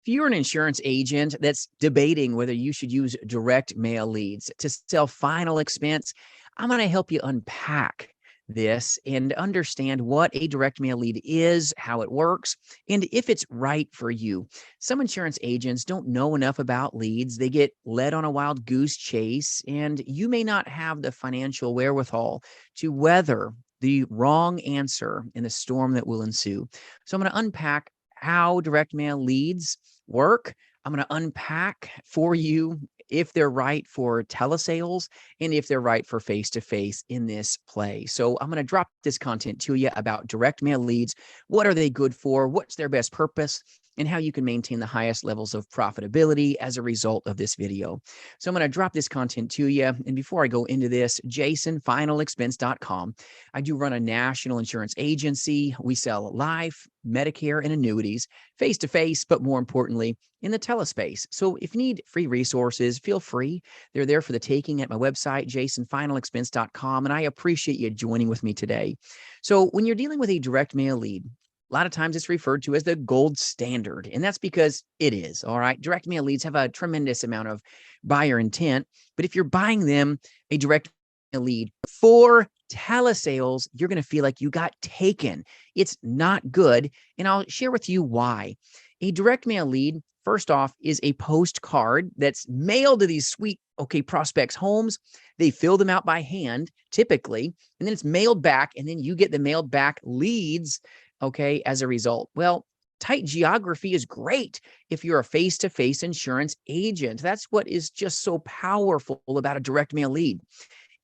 If you're an insurance agent that's debating whether you should use direct mail leads to sell final expense, I'm going to help you unpack this and understand what a direct mail lead is, how it works, and if it's right for you. Some insurance agents don't know enough about leads. They get led on a wild goose chase, and you may not have the financial wherewithal to weather the wrong answer in the storm that will ensue. So I'm going to unpack how direct mail leads work. I'm going to unpack for you if they're right for telesales and if they're right for face-to-face in this play. So I'm going to drop this content to you about direct mail leads. What are they good for? What's their best purpose? And how you can maintain the highest levels of profitability as a result of this video. So I'm going to drop this content to you. And before I go into this, jasonfinalexpense.com. I do run a national insurance agency. We sell life, Medicare, and annuities face-to-face, but more importantly, in the telespace. So if you need free resources, feel free. They're there for the taking at my website, jasonfinalexpense.com. And I appreciate you joining with me today. So when you're dealing with a direct mail lead, a lot of times it's referred to as the gold standard, and that's because it is, all right? Direct mail leads have a tremendous amount of buyer intent, but if you're buying them a direct mail lead for telesales, you're going to feel like you got taken. It's not good, and I'll share with you why. A direct mail lead, first off, is a postcard that's mailed to these sweet, prospects' homes. They fill them out by hand, typically, and then it's mailed back, and then you get the mailed back leads, as a result. Well, tight geography is great if you're a face-to-face insurance agent. That's what is just so powerful about a direct mail lead.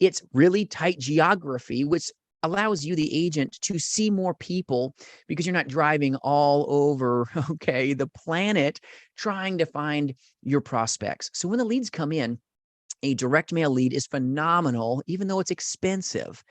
It's really tight geography, which allows you, the agent, to see more people because you're not driving all over, the planet trying to find your prospects. So when the leads come in, a direct mail lead is phenomenal, even though it's expensive.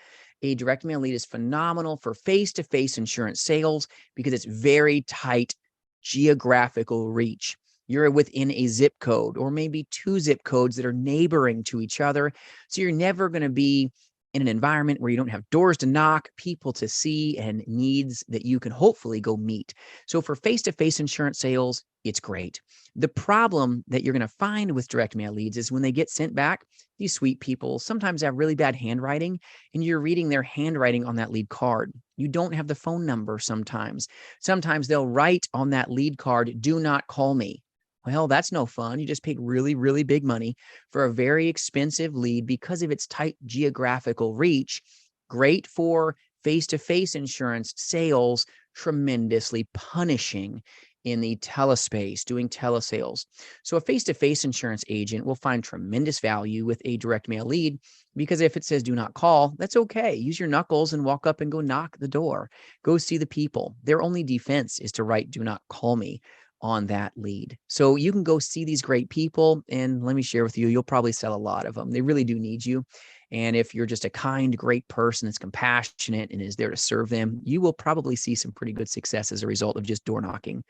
A direct mail lead is phenomenal for face-to-face insurance sales because it's very tight geographical reach. You're within a zip code or maybe two zip codes that are neighboring to each other. So you're never going to be in an environment where you don't have doors to knock, people to see, and needs that you can hopefully go meet. So for face-to-face insurance sales, it's great. The problem that you're going to find with direct mail leads is when they get sent back, these sweet people sometimes have really bad handwriting, and you're reading their handwriting on that lead card. You don't have the phone number sometimes. Sometimes they'll write on that lead card, "Do not call me." Well, that's no fun. You just paid really, really big money for a very expensive lead because of its tight geographical reach. Great for face-to-face insurance sales, tremendously punishing in the telespace, doing telesales. So a face-to-face insurance agent will find tremendous value with a direct mail lead because if it says "do not call," that's okay. Use your knuckles and walk up and go knock the door. Go see the people. Their only defense is to write "do not call me" on that lead. So you can go see these great people, and let me share with you, you'll probably sell a lot of them. They really do need you. And if you're just a kind, great person that's compassionate and is there to serve them, you will probably see some pretty good success as a result of just door knocking.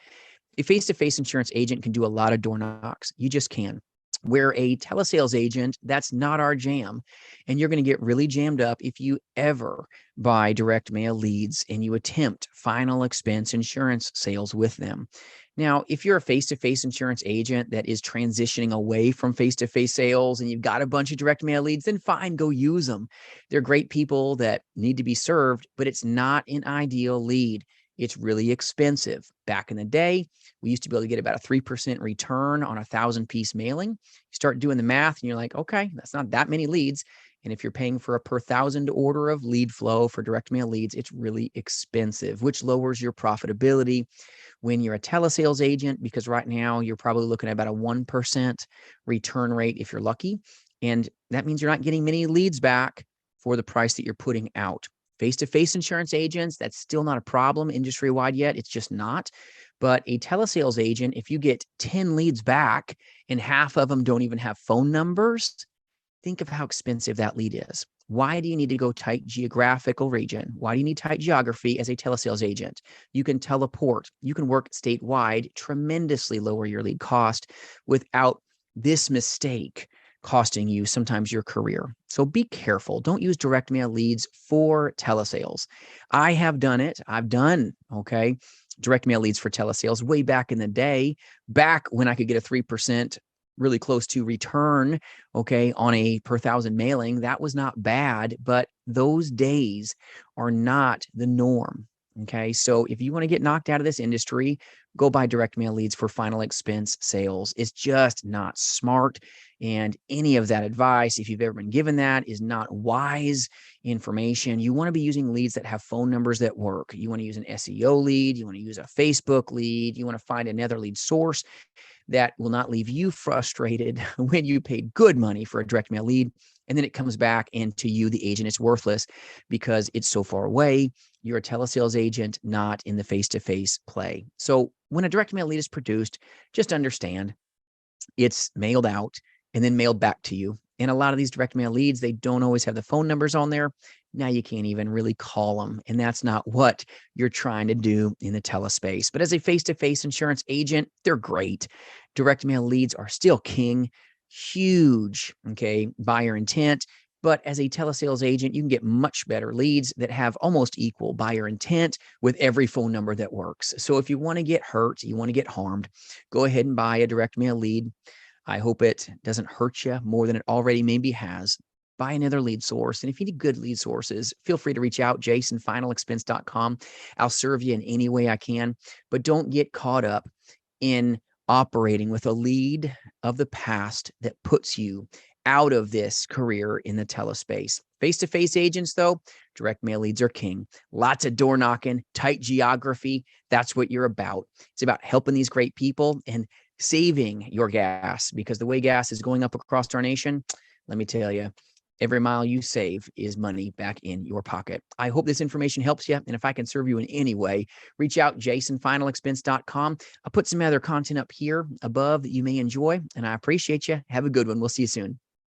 A face-to-face insurance agent can do a lot of door knocks. You just can. Where a telesales agent, that's not our jam. And you're going to get really jammed up if you ever buy direct mail leads and you attempt final expense insurance sales with them. Now, if you're a face-to-face insurance agent that is transitioning away from face-to-face sales and you've got a bunch of direct mail leads, then fine, go use them. They're great people that need to be served, but it's not an ideal lead. It's really expensive. Back in the day, we used to be able to get about a 3% return on a 1,000-piece mailing. You start doing the math and you're like, okay, that's not that many leads. And if you're paying for a per 1,000 order of lead flow for direct mail leads, it's really expensive, which lowers your profitability when you're a telesales agent, because right now you're probably looking at about a 1% return rate if you're lucky. And that means you're not getting many leads back for the price that you're putting out. Face-to-face insurance agents, that's still not a problem industry-wide yet. It's just not. But a telesales agent, if you get 10 leads back and half of them don't even have phone numbers, think of how expensive that lead is. Why do you need to go tight geographical region? Why do you need tight geography as a telesales agent? You can teleport. You can work statewide, tremendously lower your lead cost without this mistake costing you sometimes your career. So be careful. Don't use direct mail leads for telesales. I have done it. I've done, direct mail leads for telesales way back in the day, back when I could get a 3% really close to return, okay, on a per thousand mailing. That was not bad, but those days are not the norm. Okay, so if you want to get knocked out of this industry, go buy direct mail leads for final expense sales. It's just not smart. And any of that advice, if you've ever been given that, is not wise information. You want to be using leads that have phone numbers that work. You want to use an SEO lead. You want to use a Facebook lead. You want to find another lead source that will not leave you frustrated when you paid good money for a direct mail lead. And then it comes back and to you, the agent, it's worthless because it's so far away. You're a telesales agent, not in the face-to-face play. So when a direct mail lead is produced, just understand it's mailed out and then mailed back to you. And a lot of these direct mail leads, they don't always have the phone numbers on there. Now you can't even really call them. And that's not what you're trying to do in the telespace. But as a face-to-face insurance agent, they're great. Direct mail leads are still king, huge, okay, buyer intent. But as a telesales agent, you can get much better leads that have almost equal buyer intent with every phone number that works. So if you want to get hurt, you want to get harmed, go ahead and buy a direct mail lead. I hope it doesn't hurt you more than it already maybe has. Buy another lead source. And if you need good lead sources, feel free to reach out, jasonfinalexpense.com. I'll serve you in any way I can, but don't get caught up in operating with a lead of the past that puts you out of this career in the telespace. Face-to-face agents, though, direct mail leads are king. Lots of door knocking, tight geography. That's what you're about. It's about helping these great people and saving your gas, because the way gas is going up across our nation, let me tell you, every mile you save is money back in your pocket. I hope this information helps you. And if I can serve you in any way, reach out, jasonfinalexpense.com. I'll put some other content up here above that you may enjoy, and I appreciate you. Have a good one. We'll see you soon.